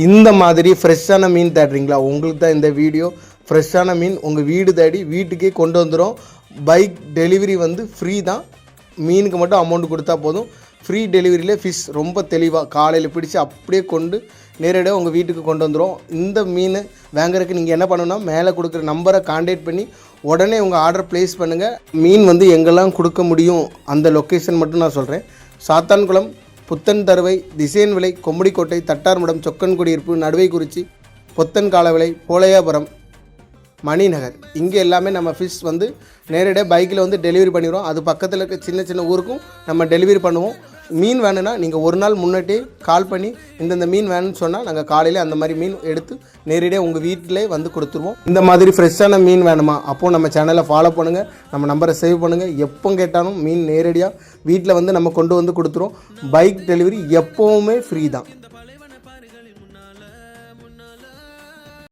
இந்த மாதிரி ஃப்ரெஷ்ஷான மீன் தேடுறீங்களா? உங்களுக்கு தான் இந்த வீடியோ. ஃப்ரெஷ்ஷான மீன் உங்கள் வீடு தேடி வீட்டுக்கே கொண்டு வந்துடும். பைக் டெலிவரி வந்து ஃப்ரீ தான். மீனுக்கு மட்டும் அமௌண்ட் கொடுத்தா போதும். ஃப்ரீ டெலிவரியில் ஃபிஷ் ரொம்ப தெளிவாக காலையில் பிடிச்சி அப்படியே கொண்டு நேரடியாக உங்கள் வீட்டுக்கு கொண்டு வந்துடும். இந்த மீன் வாங்குறதுக்கு நீங்கள் என்ன பண்ணணும்னா, மேலே கொடுக்குற நம்பரை கான்டாக்ட் பண்ணி உடனே உங்கள் ஆர்டர் ப்ளேஸ் பண்ணுங்கள். மீன் வந்து எங்கெல்லாம் கொடுக்க முடியும் அந்த லொக்கேஷன் மட்டும் நான் சொல்கிறேன். சாத்தான்குளம், புத்தன் தருவை, திசையன் விலை, கொம்படிக்கோட்டை, தட்டார்மடம், சொக்கன்குடியிருப்பு, நடுவைக்குறிச்சி, பொத்தன் காலவிலை, போலையாபுரம், மணிநகர். இங்கே எல்லாமே நம்ம ஃபிஷ் வந்து நேரடியாக பைக்கில் வந்து டெலிவரி பண்ணிடுவோம். அது பக்கத்தில் இருக்க சின்ன சின்ன ஊருக்கும் நம்ம டெலிவரி பண்ணுவோம். மீன் வேணும்னா நீங்கள் ஒரு நாள் முன்னாடியே கால் பண்ணி இந்தந்த மீன் வேணும்னு சொன்னால் நாங்கள் காலையில் அந்த மாதிரி மீன் எடுத்து நேரடியாக உங்கள் வீட்டிலே வந்து கொடுத்துருவோம். இந்த மாதிரி ஃப்ரெஷ்ஷான மீன் வேணுமா? அப்போது நம்ம சேனலை ஃபாலோ பண்ணுங்கள், நம்ம நம்பரை சேவ் பண்ணுங்கள். எப்போ கேட்டாலும் மீன் நேரடியாக வீட்டில் வந்து நம்ம கொண்டு வந்து கொடுத்துருவோம். பைக் டெலிவரி எப்போவுமே ஃப்ரீ தான்.